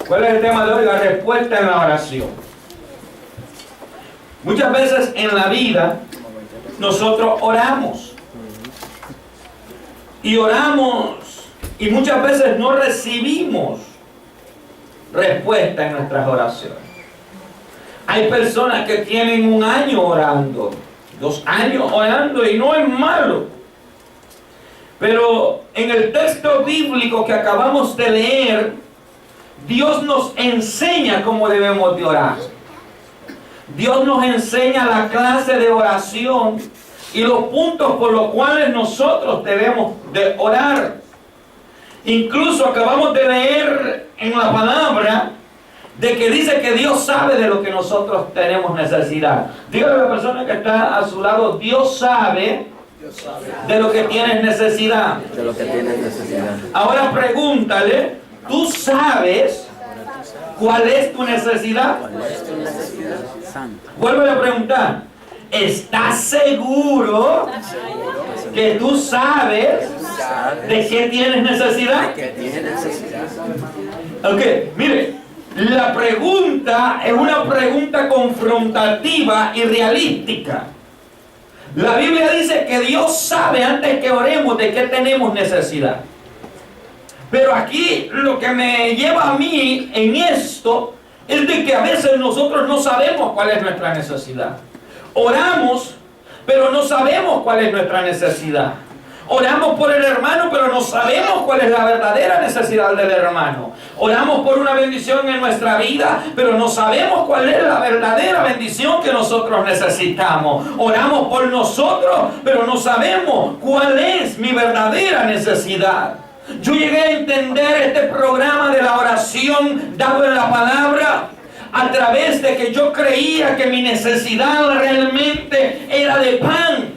¿Cuál es el tema de hoy? La respuesta en la oración. Muchas veces en la vida nosotros oramos. Y oramos y muchas veces no recibimos respuesta en nuestras oraciones. Hay personas que tienen 1 año orando, 2 años orando y no es malo. Pero en el texto bíblico que acabamos de leer, Dios nos enseña cómo debemos de orar. Dios nos enseña la clase de oración y los puntos por los cuales nosotros debemos de orar. Incluso acabamos de leer en la palabra de que dice que Dios sabe de lo que nosotros tenemos necesidad. Dígale a la persona que está a su lado, Dios sabe de lo que tienes necesidad. De lo que tienes necesidad. Ahora pregúntale, ¿tú sabes cuál es tu necesidad? ¿Cuál es tu necesidad? Santa. Vuelve a preguntar, ¿estás seguro que tú sabes de qué tienes necesidad? ¿Qué tienes necesidad? Ok, mire, la pregunta es una pregunta confrontativa y realística. La Biblia dice que Dios sabe antes que oremos de qué tenemos necesidad. Pero aquí lo que me lleva a mí en esto es de que a veces nosotros no sabemos cuál es nuestra necesidad. Oramos, pero no sabemos cuál es nuestra necesidad. Oramos por el hermano, pero no sabemos cuál es la verdadera necesidad del hermano. Oramos por una bendición en nuestra vida, pero no sabemos cuál es la verdadera bendición que nosotros necesitamos. Oramos por nosotros, pero no sabemos cuál es mi verdadera necesidad. Yo llegué a entender este programa de la oración dado en la palabra a través de que yo creía que mi necesidad realmente era de pan.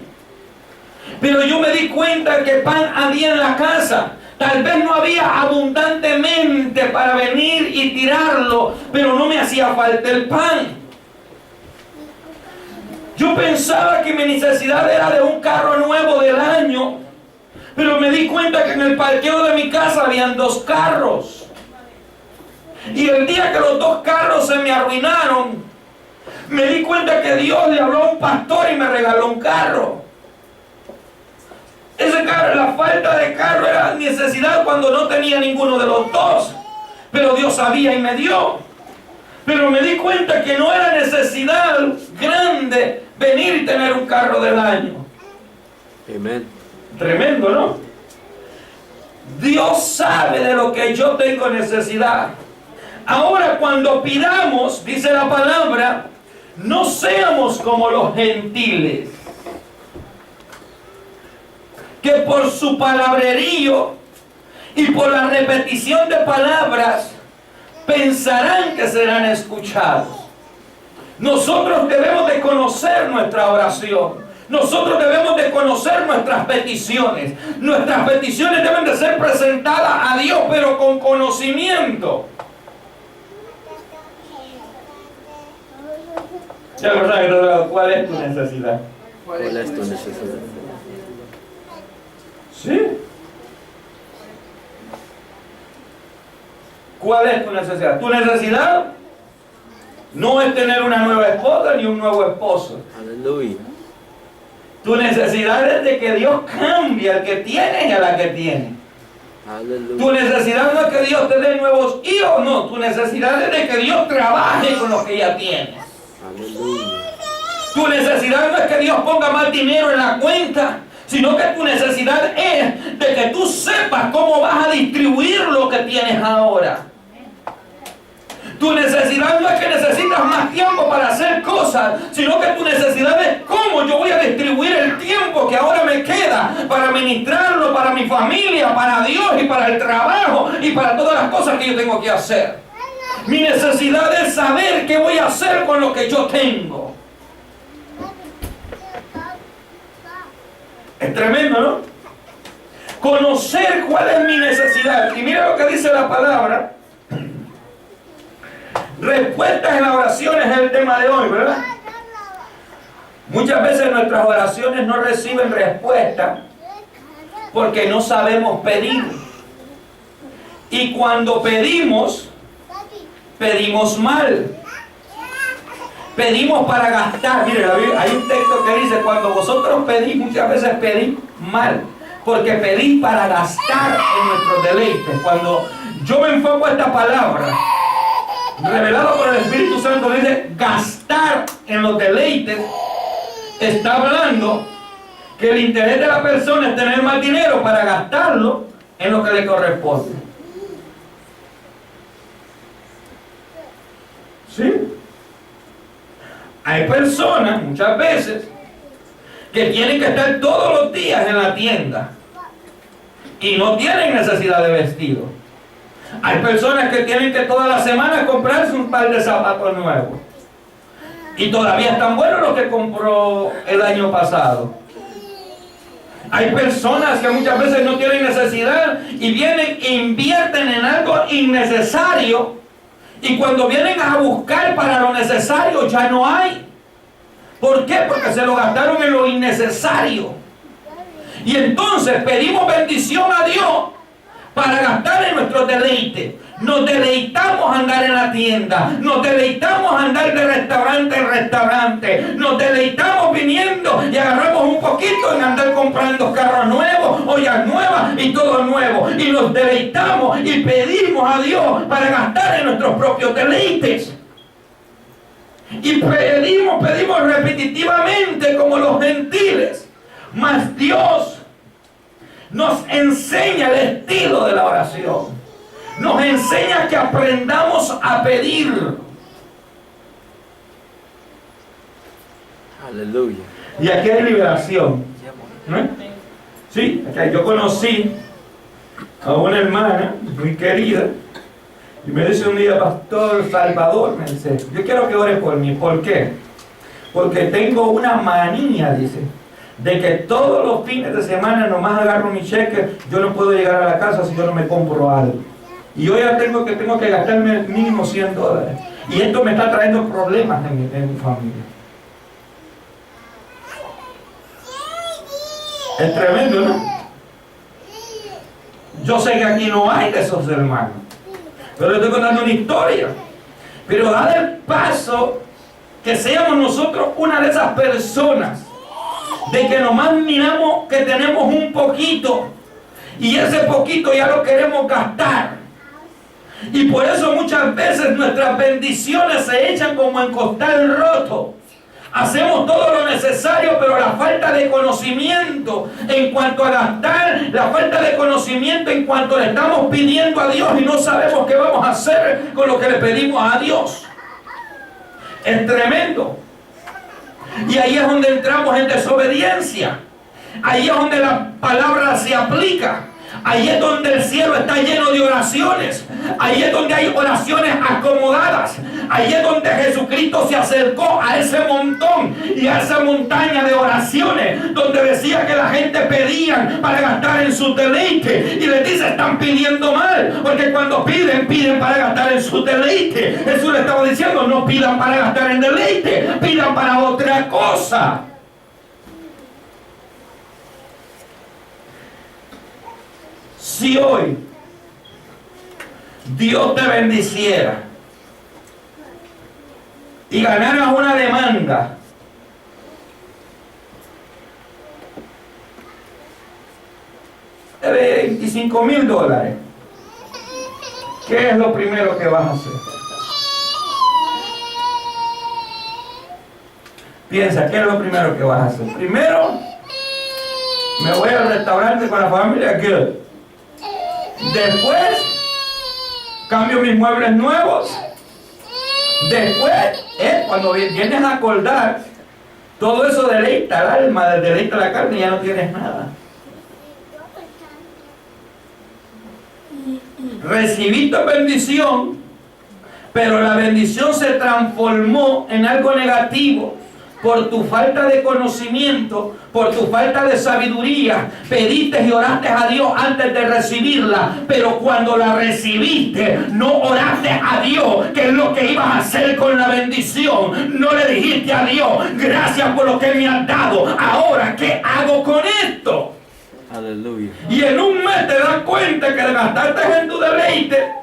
Pero yo me di cuenta que pan había en la casa. Tal vez no había abundantemente para venir y tirarlo, pero no me hacía falta el pan. Yo pensaba que mi necesidad era de un carro nuevo del año, pero me di cuenta que en el parqueo de mi casa habían 2 carros. Y el día que los 2 carros se me arruinaron, me di cuenta que Dios le habló a un pastor y me regaló un carro. Ese carro, la falta de carro era necesidad cuando no tenía ninguno de los 2. Pero Dios sabía y me dio. Pero me di cuenta que no era necesidad grande venir y tener un carro del año. Amén. Tremendo, ¿no? Dios sabe de lo que yo tengo necesidad. Ahora cuando pidamos, dice la palabra, no seamos como los gentiles, que por su palabrerío y por la repetición de palabras pensarán que serán escuchados. Nosotros debemos de conocer nuestra oración. Nosotros debemos de conocer nuestras peticiones. Nuestras peticiones deben de ser presentadas a Dios, pero con conocimiento. Ya, ¿verdad? ¿Cuál es tu necesidad? ¿Cuál es tu necesidad? ¿Sí? ¿Cuál es tu necesidad? Tu necesidad no es tener una nueva esposa ni un nuevo esposo. Aleluya. Tu necesidad es de que Dios cambie al que tienes y a la que tienes. Aleluya. Tu necesidad no es que Dios te dé nuevos hijos, no. Tu necesidad es de que Dios trabaje con lo que ya tienes. Aleluya. Tu necesidad no es que Dios ponga más dinero en la cuenta, sino que tu necesidad es de que tú sepas cómo vas a distribuir lo que tienes ahora. Tu necesidad no es que necesitas más tiempo para hacer cosas, sino que tu necesidad es cómo yo voy a distribuir el tiempo que ahora me queda para ministrarlo, para mi familia, para Dios y para el trabajo y para todas las cosas que yo tengo que hacer. Mi necesidad es saber qué voy a hacer con lo que yo tengo. Es tremendo, ¿no? Conocer cuál es mi necesidad. Y mira lo que dice la palabra. Respuestas en la oración es el tema de hoy, ¿verdad? Muchas veces nuestras oraciones no reciben respuesta porque no sabemos pedir. Y cuando pedimos, pedimos mal. Pedimos para gastar. Mire, hay un texto que dice, cuando vosotros pedís, muchas veces pedís mal, porque pedís para gastar en nuestros deleites. Cuando yo me enfoco a esta palabra, revelado por el Espíritu Santo, dice gastar en los deleites, está hablando que el interés de la persona es tener más dinero para gastarlo en lo que le corresponde. ¿Sí? Hay personas, muchas veces, que tienen que estar todos los días en la tienda y no tienen necesidad de vestido. Hay personas que tienen que todas las semanas comprarse un par de zapatos nuevos y todavía están buenos los que compró el año pasado. Hay personas que muchas veces no tienen necesidad y vienen e invierten en algo innecesario, y cuando vienen a buscar para lo necesario ya no hay. ¿Por qué? Porque se lo gastaron en lo innecesario. Y entonces pedimos bendición a Dios para gastar en nuestro deleite. Nos deleitamos andar en la tienda, nos deleitamos andar de restaurante en restaurante, nos deleitamos viniendo y agarramos un poquito en andar comprando carros nuevos, ollas nuevas y todo nuevo, y nos deleitamos y pedimos a Dios para gastar en nuestros propios deleites. Y pedimos repetitivamente como los gentiles, mas Dios nos enseña el estilo de la oración. Nos enseña que aprendamos a pedir. Aleluya. Y aquí hay liberación. ¿No? Sí, yo conocí a una hermana muy querida y me dice un día, Pastor Salvador, me dice, yo quiero que ore por mí. ¿Por qué? Porque tengo una manía, dice, de que todos los fines de semana nomás agarro mi cheque, yo no puedo llegar a la casa si yo no me compro algo. Y yo ya tengo que gastarme mínimo $100. Y esto me está trayendo problemas en mi familia. Es tremendo, ¿no? Yo sé que aquí no hay de esos hermanos, pero le estoy contando una historia. Pero da el paso que seamos nosotros una de esas personas de que nomás miramos que tenemos un poquito y ese poquito ya lo queremos gastar. Y por eso muchas veces nuestras bendiciones se echan como en costal roto. Hacemos todo lo necesario, pero la falta de conocimiento en cuanto a gastar, la falta de conocimiento en cuanto le estamos pidiendo a Dios y no sabemos qué vamos a hacer con lo que le pedimos a Dios. Es tremendo. Y ahí es donde entramos en desobediencia. Ahí es donde la palabra se aplica. Ahí es donde el cielo está lleno de oraciones. Ahí es donde hay oraciones acomodadas. Ahí es donde Jesucristo se acercó a ese montón y a esa montaña de oraciones, donde decía que la gente pedían para gastar en sus deleites. Y les dice, están pidiendo mal, porque cuando piden para gastar en sus deleites. Jesús le estaba diciendo, no pidan para gastar en deleite, pidan para otra cosa. Si hoy Dios te bendiciera y ganaras una demanda de $25,000, ¿qué es lo primero que vas a hacer? Piensa, ¿qué es lo primero que vas a hacer? Primero, me voy al restaurante con la familia, good. Después, cambio mis muebles nuevos. Después, cuando vienes a acordar, todo eso deleita el alma, deleita la carne y ya no tienes nada. Recibiste bendición, pero la bendición se transformó en algo negativo. Por tu falta de conocimiento, por tu falta de sabiduría, pediste y oraste a Dios antes de recibirla, pero cuando la recibiste, no oraste a Dios qué es lo que ibas a hacer con la bendición. No le dijiste a Dios, gracias por lo que me has dado, ahora ¿qué hago con esto? Aleluya. Y en un mes te das cuenta que gastaste en tu deleite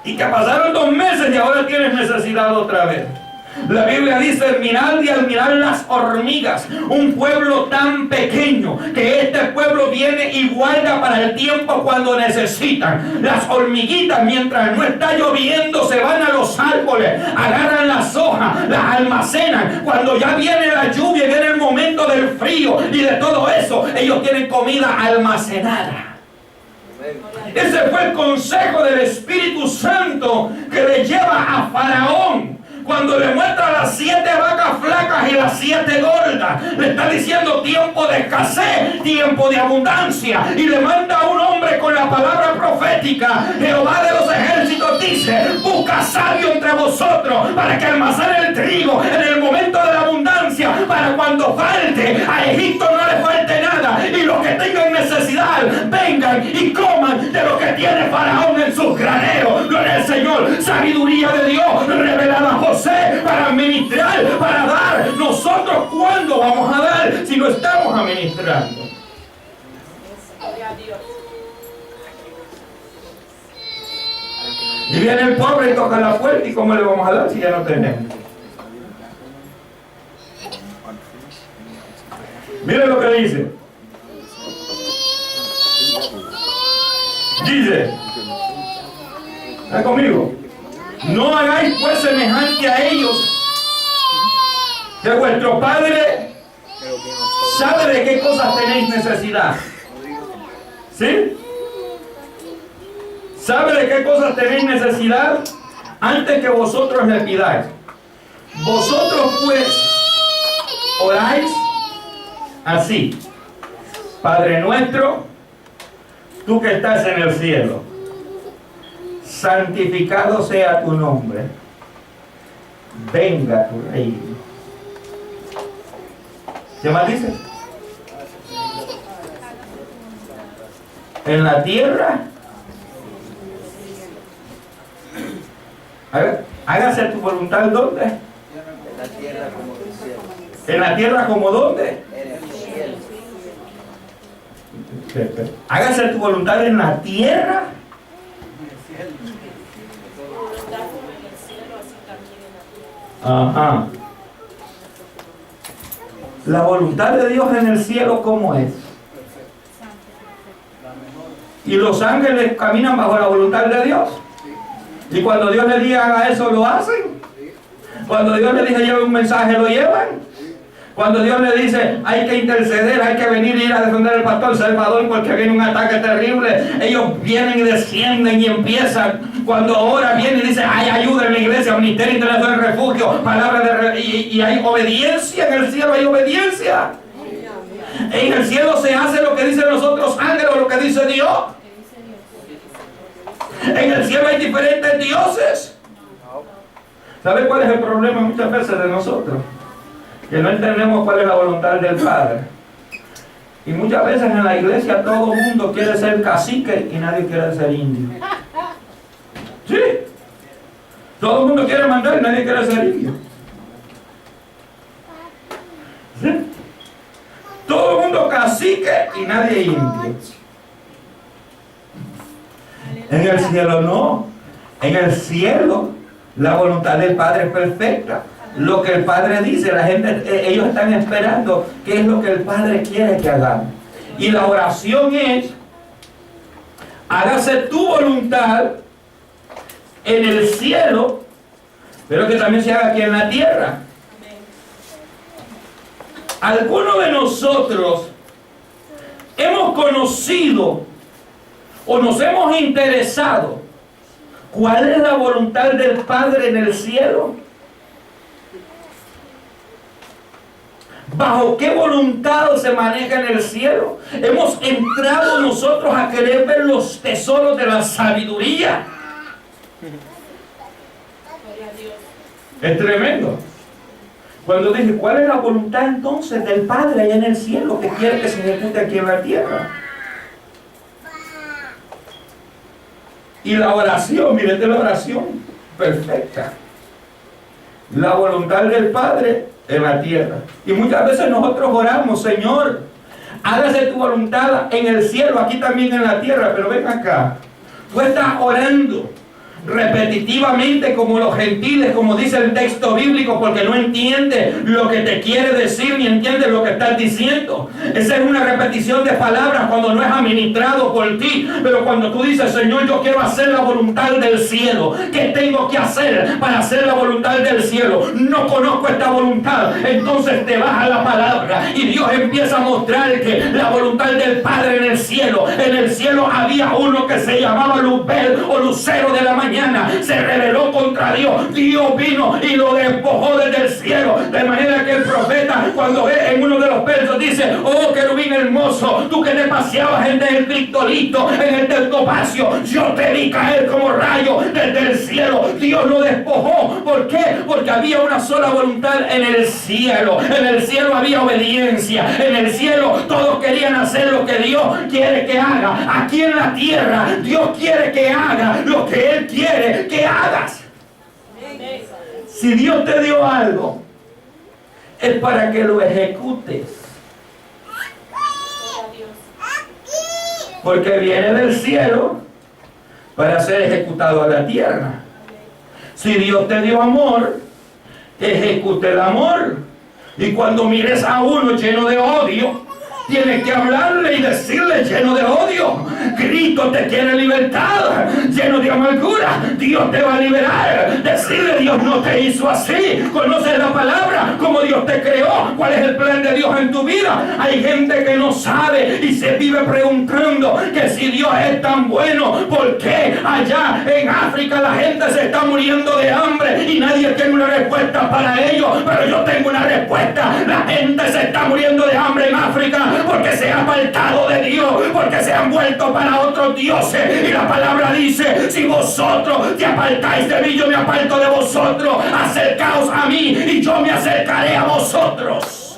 y que pasaron 2 meses y ahora tienes necesidad otra vez. La Biblia dice, mirad y al mirar las hormigas, un pueblo tan pequeño, que este pueblo viene y guarda para el tiempo cuando necesitan. Las hormiguitas, mientras no está lloviendo, se van a los árboles, agarran las hojas, las almacenan. Cuando ya viene la lluvia, viene el momento del frío y de todo eso, ellos tienen comida almacenada. Ese fue el consejo del Espíritu Santo que le lleva a Faraón. Cuando le muestra las 7 vacas flacas y las 7 gordas, le está diciendo tiempo de escasez, tiempo de abundancia. Y le manda a un hombre con la palabra profética. Jehová de los ejércitos dice, busca sabio entre vosotros para que almacene el trigo en el momento de la abundancia, para cuando falte, a Egipto no le falte nada. Y los que tengan necesidad, vengan y coman de lo que tiene Faraón en sus graneros. Gloria al Señor. Sabiduría de Dios revelada a José para administrar, para dar. Nosotros, ¿cuándo vamos a dar si no estamos administrando? Y viene el pobre y toca la puerta, ¿y cómo le vamos a dar si ya no tenemos? Miren lo que dice. Dice, ¿está conmigo? No hagáis pues semejante a ellos, que vuestro Padre sabe de qué cosas tenéis necesidad. ¿Sí? Sabe de qué cosas tenéis necesidad antes que vosotros le pidáis. Vosotros pues oráis así: Padre nuestro, tú que estás en el cielo, santificado sea tu nombre, venga tu reino. ¿Qué más dice? En la tierra, hágase tu voluntad. ¿Dónde? En la tierra como en el cielo. En la tierra como ¿dónde? En el cielo. Hágase tu voluntad en la tierra. Ajá. La voluntad de Dios en el cielo, ¿cómo es? Y los ángeles caminan bajo la voluntad de Dios. Y cuando Dios le diga haga eso, lo hacen. Cuando Dios le dice lleve un mensaje, lo llevan. Cuando Dios le dice hay que interceder, hay que venir y ir a defender al pastor Salvador porque viene un ataque terrible, ellos vienen y descienden y empiezan. Cuando ahora viene y dice hay ayuda en la iglesia, ministerio internacional de refugio, palabra de y hay obediencia. En el cielo hay obediencia. En el cielo se hace lo que dicen los otros ángeles, lo que dice Dios. En el cielo hay diferentes dioses. ¿Sabe cuál es el problema muchas veces de nosotros? Que no entendemos cuál es la voluntad del Padre. Y muchas veces en la iglesia todo el mundo quiere ser cacique y nadie quiere ser indio. ¿Sí? Todo el mundo quiere mandar y nadie quiere ser indio. ¿Sí? Todo el mundo cacique y nadie indio. En el cielo no. En el cielo la voluntad del Padre es perfecta. Lo que el Padre dice, la gente, ellos están esperando qué es lo que el Padre quiere que hagamos. Y la oración es: hágase tu voluntad en el cielo, pero que también se haga aquí en la tierra. Algunos de nosotros hemos conocido o nos hemos interesado cuál es la voluntad del Padre en el cielo. ¿Bajo qué voluntad se maneja en el cielo? Hemos entrado nosotros a querer ver los tesoros de la sabiduría. Es tremendo. Cuando dije, ¿cuál es la voluntad entonces del Padre allá en el cielo que quiere que se ejecute aquí en la tierra? Y la oración, miren la oración perfecta. La voluntad del Padre en la tierra. Y muchas veces nosotros oramos: Señor, hágase tu voluntad en el cielo, aquí también en la tierra. Pero ven acá, tú estás orando repetitivamente como los gentiles, como dice el texto bíblico, porque no entiende lo que te quiere decir ni entiende lo que estás diciendo. Esa es una repetición de palabras cuando no es administrado por ti. Pero cuando tú dices, Señor, yo quiero hacer la voluntad del cielo, ¿qué tengo que hacer para hacer la voluntad del cielo? No conozco esta voluntad. Entonces te vas a la palabra y Dios empieza a mostrarte la voluntad del Padre en el cielo. En el cielo había uno que se llamaba Luzbel o Lucero de la mañana. Se rebeló contra Dios. Dios vino y lo despojó desde el cielo. De manera que el profeta, cuando ve en uno de los versos, dice: oh querubín hermoso, tú que te paseabas en el cristolito, en el del topacio, yo te vi caer como rayo desde el cielo. Dios lo despojó. ¿Por qué? Porque había una sola voluntad en el cielo. En el cielo había obediencia. En el cielo todos querían hacer lo que Dios quiere que haga. Aquí en la tierra Dios quiere que haga lo que Él quiere que hagas. Si Dios te dio algo, es para que lo ejecutes. Porque viene del cielo para ser ejecutado a la tierra. Si Dios te dio amor, ejecute el amor. Y cuando mires a uno lleno de odio, tienes que hablarle y decirle lleno de odio: Cristo te quiere libertad. Lleno de amargura, Dios te va a liberar. Decirle: Dios no te hizo así. Conoces la palabra, cómo Dios te creó, cuál es el plan de Dios en tu vida. Hay gente que no sabe y se vive preguntando que si Dios es tan bueno, ¿por qué allá en África la gente se está muriendo de hambre y nadie tiene una respuesta para ello? Pero yo tengo una respuesta. La gente se está muriendo de hambre en África porque se ha apartado de Dios, porque se han vuelto para otros dioses. Y la palabra dice: si vosotros te apartáis de mí, yo me aparto de vosotros. Acercaos a mí y yo me acercaré a vosotros.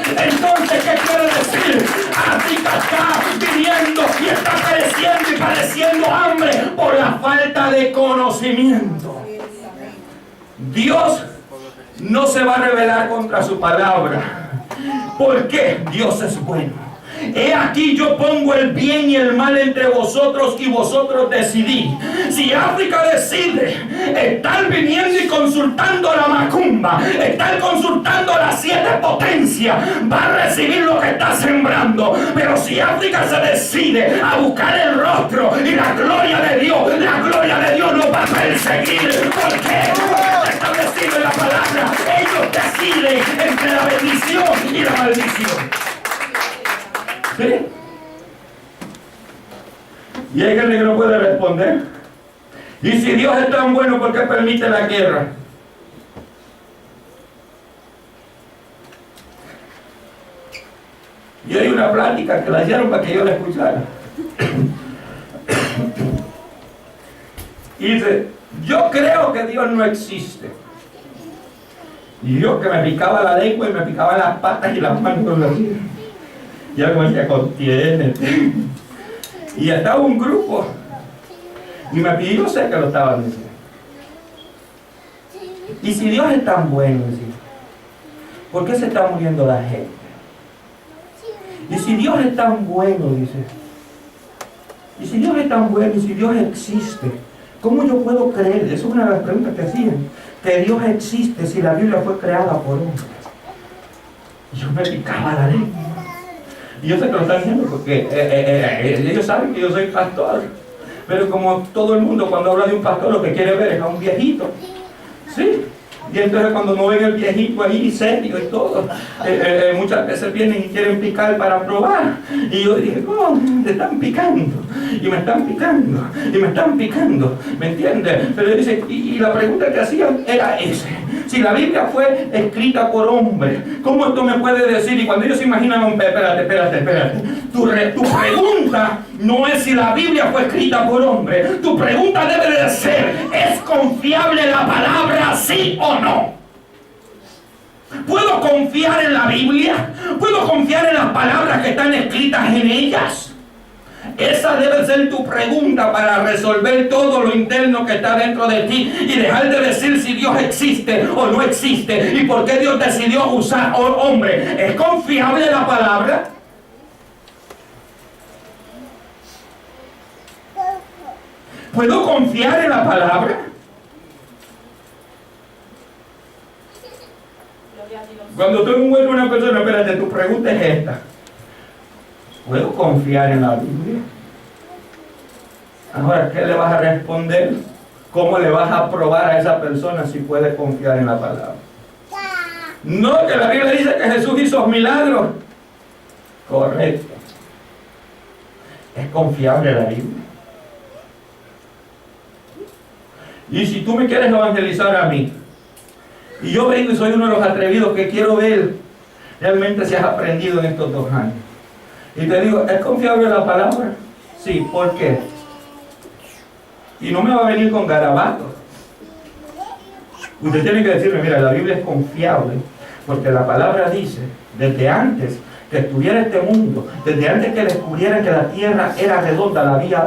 Entonces, ¿qué quiere decir? África está viviendo y está padeciendo y padeciendo hambre por la falta de conocimiento. Dios no se va a rebelar contra su palabra. ¿Por qué? Dios es bueno. He aquí yo pongo el bien y el mal entre vosotros y vosotros decidís. Si África decide estar viniendo y consultando la macumba, estar consultando las 7 potencias, va a recibir lo que está sembrando. Pero si África se decide a buscar el rostro y la gloria de Dios, la gloria de Dios nos va a perseguir. ¿Por qué? Porque está establecido en la palabra. Ellos deciden entre la bendición y la maldición. ¿Sí? Y hay gente que no puede responder. Y si Dios es tan bueno, ¿por qué permite la guerra? Y hay una plática que la hicieron para que yo la escuchara. Y dice: yo creo que Dios no existe. Y yo, que me picaba la lengua y me picaba las patas y las manos así. Y algo decía: contiénete. Y estaba un grupo y me pidió, yo sé que lo estaban diciendo. Y si Dios es tan bueno, ¿por qué se está muriendo la gente? Y si Dios es tan bueno, dice, y si Dios es tan bueno, y si Dios existe, ¿cómo yo puedo creer? Esa es una de las preguntas que hacían, que Dios existe si la Biblia fue creada por hombres. Y yo me picaba la lengua. Y yo sé que lo están diciendo porque ellos saben que yo soy pastor. Pero como todo el mundo cuando habla de un pastor lo que quiere ver es a un viejito. ¿Sí? Y entonces cuando no ven el viejito ahí serio y todo, muchas veces vienen y quieren picar para probar. Y yo dije: no, me están picando. Y me están picando. Y me están picando. ¿Me entiendes? Pero dice, y la pregunta que hacían era esa: si la Biblia fue escrita por hombres, ¿cómo esto me puede decir? Y cuando ellos se imaginan, espérate. Tu pregunta no es si la Biblia fue escrita por hombres. Tu pregunta debe de ser: ¿es confiable la palabra, sí o no? ¿Puedo confiar en la Biblia? ¿Puedo confiar en las palabras que están escritas en ellas? Esa debe ser tu pregunta para resolver todo lo interno que está dentro de ti y dejar de decir si Dios existe o no existe y por qué Dios decidió usar hombre. ¿Es confiable la palabra? ¿Puedo confiar en la palabra? Cuando tú encuentras una persona, espérate, tu pregunta es esta: ¿puedo confiar en la Biblia? Ahora, ¿qué le vas a responder? ¿Cómo le vas a probar a esa persona si puede confiar en la palabra? No, que la Biblia dice que Jesús hizo milagros. Correcto. ¿Es confiable la Biblia? Y si tú me quieres evangelizar a mí, y yo vengo y soy uno de los atrevidos que quiero ver realmente si has aprendido en estos 2 años, y te digo, ¿es confiable la palabra? Sí, ¿por qué? Y no me va a venir con garabatos. Usted tiene que decirme, mira, la Biblia es confiable, porque la palabra dice, desde antes que estuviera este mundo, desde antes que descubrieran que la tierra era redonda,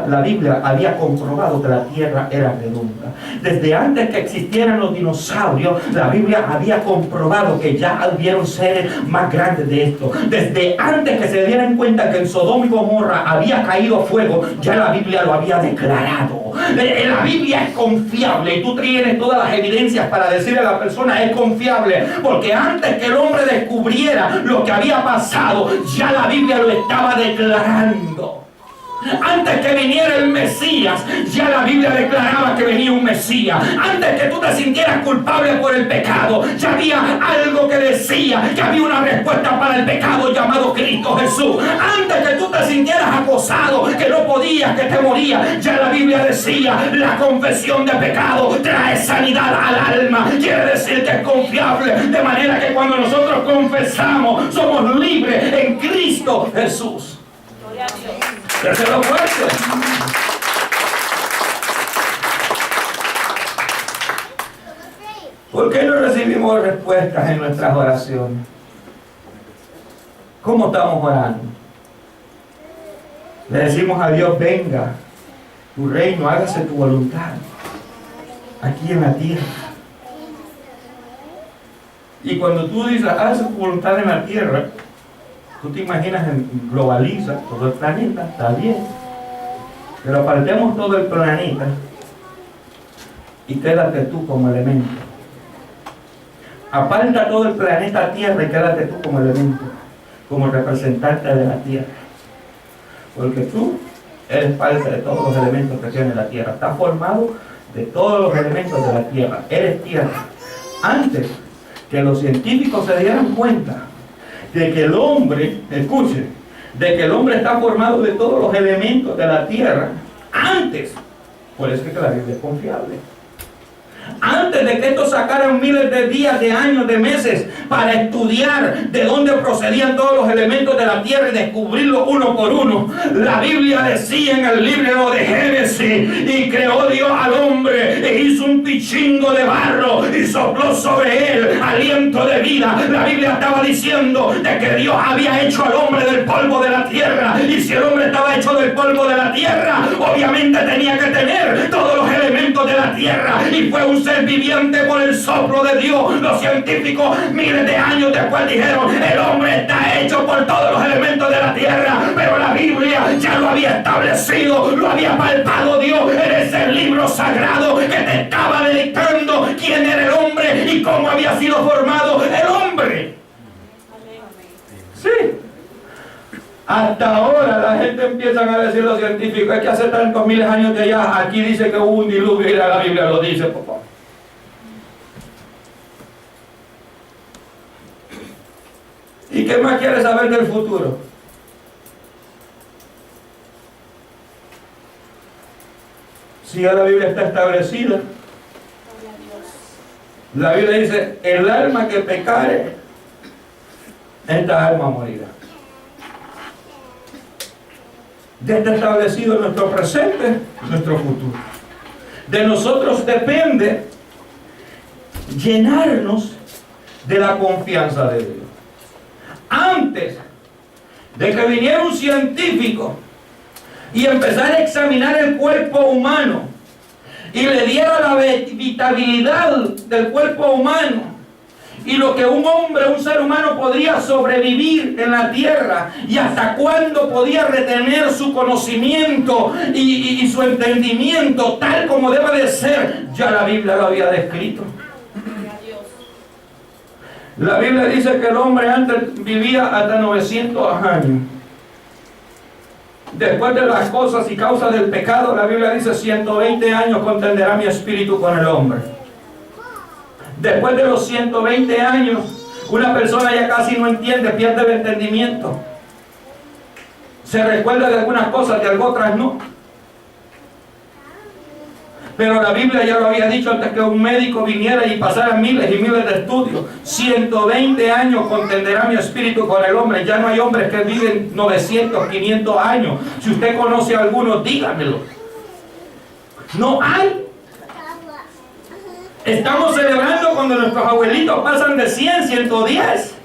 la Biblia había comprobado que la tierra era redonda. Desde antes que existieran los dinosaurios, la Biblia había comprobado que ya hubieron seres más grandes de esto. Desde antes que se dieran cuenta que en Sodoma y Gomorra había caído fuego, ya la Biblia lo había declarado. La Biblia es confiable y tú tienes todas las evidencias para decirle a la persona es confiable, porque antes que el hombre descubriera lo que había pasado, ya la Biblia lo estaba declarando. Antes que viniera el Mesías, ya la Biblia declaraba que venía un Mesías. Antes que tú te sintieras culpable por el pecado, ya había algo que decía que había una respuesta para el pecado llamado Cristo Jesús. Antes que tú te sintieras acosado, que no podías, que te morías, ya la Biblia decía la confesión de pecado trae sanidad al alma. Quiere decir que es confiable, de manera que cuando nosotros confesamos somos libres en Cristo Jesús. Gloria a Dios. Tercero fuerte. ¿Por qué no recibimos respuestas en nuestras oraciones? ¿Cómo estamos orando? Le decimos a Dios, venga, tu reino, hágase tu voluntad, aquí en la tierra. Y cuando tú dices, hágase tu voluntad en la tierra, tú te imaginas, globaliza todo el planeta, está bien. Pero apartemos todo el planeta y quédate tú como elemento. Aparta todo el planeta Tierra y quédate tú como elemento, como representante de la Tierra. Porque tú eres parte de todos los elementos que tiene la Tierra. Estás formado de todos los elementos de la Tierra. Eres Tierra. Antes que los científicos se dieran cuenta de que el hombre, escuche, de que el hombre está formado de todos los elementos de la tierra, antes, por eso es que la Biblia es confiable. Antes de que estos sacaran miles de días, de años, de meses para estudiar de dónde procedían todos los elementos de la tierra y descubrirlos uno por uno, la Biblia decía en el libro de Génesis, y creó Dios al hombre e hizo un pichingo de barro y sopló sobre él aliento de vida. La Biblia estaba diciendo de que Dios había hecho al hombre del polvo de la tierra, y si el hombre estaba hecho del polvo de la tierra, obviamente tenía que tener todos los elementos de la tierra, y fue un ser viviente por el soplo de Dios. Los científicos miles de años después dijeron, el hombre está hecho por todos los elementos de la tierra, pero la Biblia ya lo había establecido, lo había palpado Dios en ese libro sagrado que te estaba dictando quién era el hombre y cómo había sido formado el hombre. Sí. Hasta ahora la gente empieza a decir, los científicos, es que hace tantos miles de años de allá, aquí dice que hubo un diluvio y la Biblia lo dice, papá. ¿Y qué más quieres saber del futuro? Si ya la Biblia está establecida, la Biblia dice, el alma que pecare, esta alma morirá. Ya está establecido nuestro presente, nuestro futuro. De nosotros depende llenarnos de la confianza de Dios. Antes de que viniera un científico y empezara a examinar el cuerpo humano y le diera la habitabilidad del cuerpo humano y lo que un hombre, un ser humano podría sobrevivir en la tierra y hasta cuándo podía retener su conocimiento y su entendimiento tal como debe de ser, ya la Biblia lo había descrito. La Biblia dice que el hombre antes vivía hasta 900 años. Después de las cosas y causas del pecado, la Biblia dice 120 años contenderá mi espíritu con el hombre. Después de los 120 años, una persona ya casi no entiende, pierde el entendimiento. Se recuerda de algunas cosas, de otras no. Pero la Biblia ya lo había dicho antes que un médico viniera y pasara miles y miles de estudios. 120 años contenderá mi espíritu con el hombre. Ya no hay hombres que viven 900, 500 años. Si usted conoce a alguno, dígamelo. No hay. Estamos celebrando cuando nuestros abuelitos pasan de 100, 110.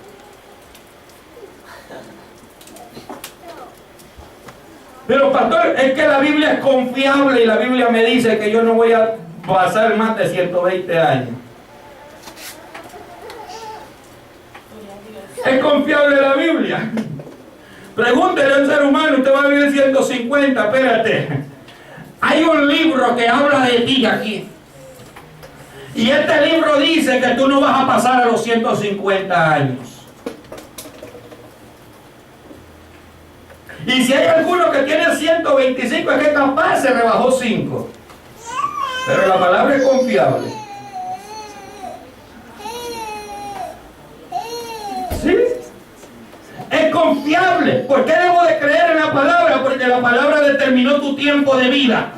Pero pastor, es que la Biblia es confiable y la Biblia me dice que yo no voy a pasar más de 120 años. ¿Es confiable la Biblia? Pregúntele a un ser humano, usted va a vivir 150, espérate. Hay un libro que habla de ti aquí. Y este libro dice que tú no vas a pasar a los 150 años. Y si hay alguno que tiene 125, es que capaz se rebajó 5. Pero la palabra es confiable. ¿Sí? Es confiable. ¿Por qué debo de creer en la palabra? Porque la palabra determinó tu tiempo de vida.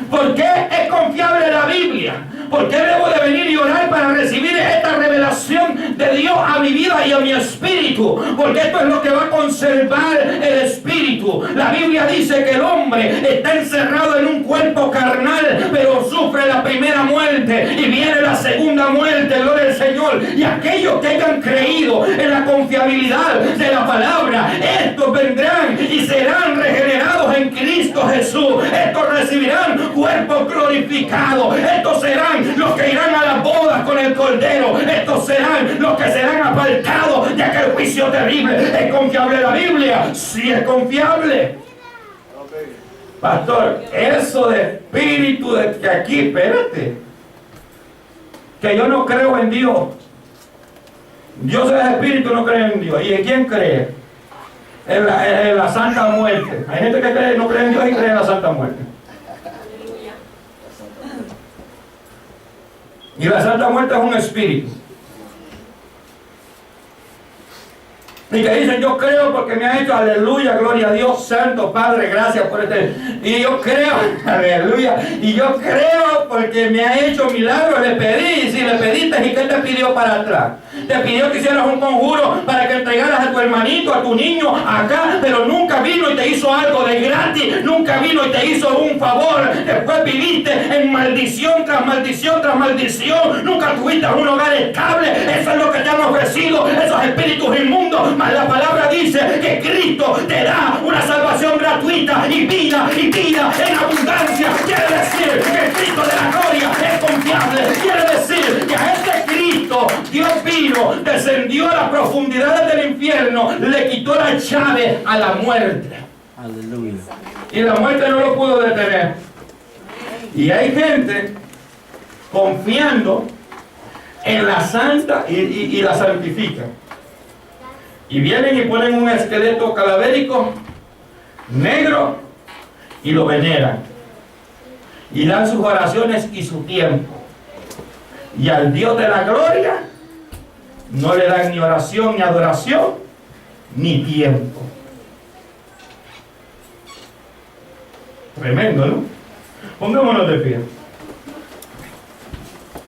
¿Por qué es confiable la Biblia? ¿Por qué debo de venir y orar para recibir esta revelación de Dios a mi vida y a mi espíritu? Porque esto es lo que va a conservar el espíritu. La Biblia dice que el hombre está encerrado en un cuerpo carnal, pero sufre la primera muerte y viene la segunda muerte, gloria al Señor. Y aquellos que hayan creído en la confiabilidad de la palabra, estos vendrán y serán regenerados en Cristo Jesús. Estos recibirán cuerpos glorificados. Estos serán los que irán a las bodas con el Cordero. Estos serán los que serán apartados de aquel juicio terrible. ¿Es confiable la Biblia? Sí, es confiable. Pastor, eso de espíritu de que aquí, espérate, que yo no creo en Dios. Dios es espíritu, no cree en Dios. ¿Y en quién cree? En la santa muerte. Hay gente que no cree en Dios y cree en la santa muerte. Y la santa muerte es un espíritu. Y que dicen, yo creo porque me ha hecho, aleluya, gloria a Dios, santo Padre, gracias por este. Y yo creo, aleluya, y yo creo porque me ha hecho milagro, le pedí, y si le pediste, ¿y qué te pidió para atrás? Te pidió que hicieras un conjuro para que entregaras a tu hermanito, a tu niño acá, pero nunca vino y te hizo algo de gratis, nunca vino y te hizo un favor. Después viviste en maldición tras maldición tras maldición, nunca tuviste un hogar estable. Eso es lo que te han ofrecido esos espíritus inmundos. Mas la palabra dice que Cristo te da una salvación gratuita y vida en abundancia. Quiere decir que el Cristo de la gloria es confiable. Quiere decir que a este Cristo Dios vino, descendió a las profundidades del infierno, le quitó la llave a la muerte. Aleluya. Y la muerte no lo pudo detener. Y hay gente confiando en la santa y la santifica. Y vienen y ponen un esqueleto cadavérico negro y lo veneran. Y dan sus oraciones y su tiempo. Y al Dios de la gloria no le dan ni oración, ni adoración, ni tiempo. Tremendo, ¿no? Pongámonos de pie.